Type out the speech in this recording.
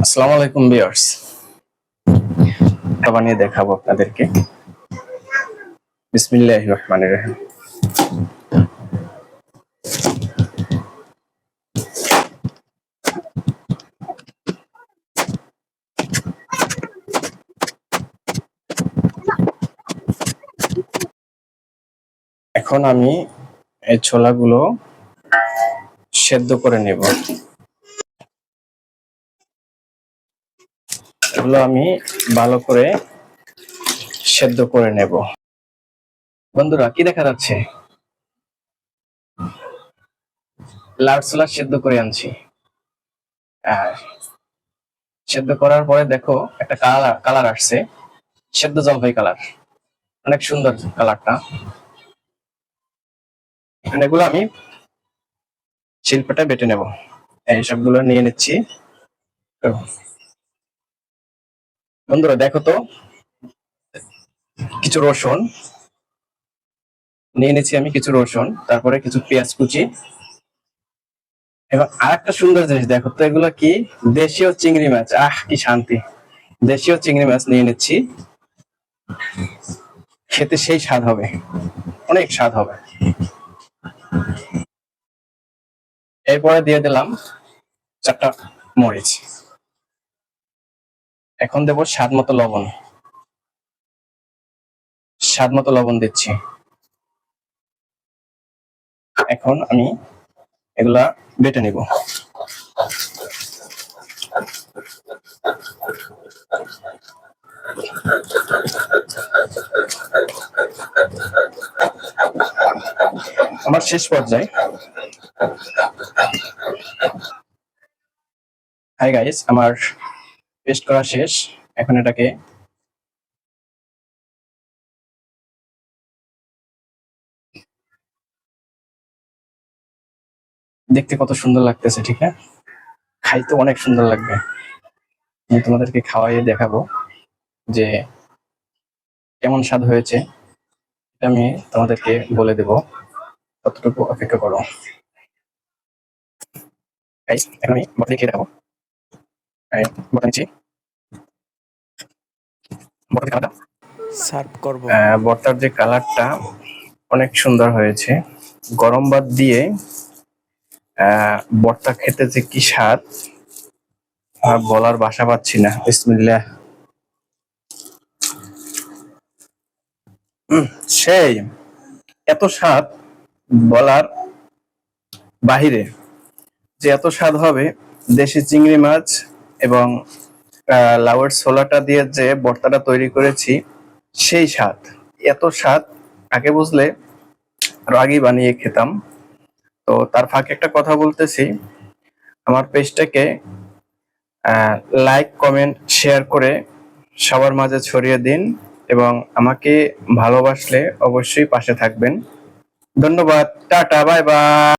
আসসালামু আলাইকুম ভিউয়ার্স, বানিয়ে দেখাবো আপনাদেরকে। বিসমিল্লাহির রহমানির রহিম। এখন আমি এই ছোলাগুলো সেদ্ধ করে নেব। এগুলো আমি ভালো করে সেদ্ধ করে নেব। বন্ধুরা, কি দেখা যাচ্ছে? লাল ছোলা সেদ্ধ করে আনছি। আর সেদ্ধ করার পরে দেখো একটা কালার আসছে, সেদ্ধ জলপাই কালার। অনেক সুন্দর কালারটা। এগুলো আমি শিল্পটা বেটে নেব। এই সবগুলো নিয়ে নিচ্ছি। বন্ধুরা দেখো তো, কিছু রসুন নিয়ে নিচ্ছি আমি, কিছু রসুন, তারপরে কিছু পেঁয়াজ কুচি। এবং আরেকটা সুন্দর জিনিস দেখো তো, এগুলো কি? দেশীয় চিংড়ি মাছ। কি শান্তি! দেশীয় চিংড়ি মাছ নিয়ে নিচ্ছি। খেতে সেই স্বাদ হবে, অনেক স্বাদ হবে। এরপরে দিয়ে দিলাম 4টা মরিচ। এখন দেবো স্বাদ মতো লবণ। স্বাদ মতো লবণ দিচ্ছি। এখন আমি এগুলা বেটে নিব। আমার শেষ পর্যায়ে। হাই গাইস, আমার পেস্ট করা শেষ। এখন এটাকে দেখতে কত সুন্দর লাগতেছে, ঠিক না? খাইতে অনেক সুন্দর লাগবে। আমি তোমাদেরকে খাওয়াইয়ে দেখাবো যে কেমন স্বাদ হয়েছে। এটা আমি তোমাদেরকে বলে দেব, ততটুকু অপেক্ষা করো। গাইস, এখন আমি বটে খেয়ে দেখাবো। বটে নিচ্ছি। বটে কালারটা সার্ভ করব। বটটার যে কালারটা অনেক সুন্দর হয়েছে। গরম ভাত দিয়ে বটটা খেতে যে কি স্বাদ, বলার ভাষা পাচ্ছি না। বিসমিল্লাহ। সেই এত স্বাদ, বলার বাহিরে। যে এত স্বাদ হবে, দেশি চিংড়ি মাছ এবং লাউয়ের ছোলাটা দিয়ে যে ভর্তাটা তৈরি করেছি, সেই স্বাদ। এত স্বাদ আগে বুঝলে আরো আগেই বানিয়ে খেতাম। তো তার ফাঁকে একটা কথা বলতেছি, আমার পেজটাকে লাইক, কমেন্ট, শেয়ার করে সবার মাঝে ছড়িয়ে দিন এবং আমাকে ভালোবাসলে অবশ্যই পাশে থাকবেন। ধন্যবাদ। Tata, bye bye.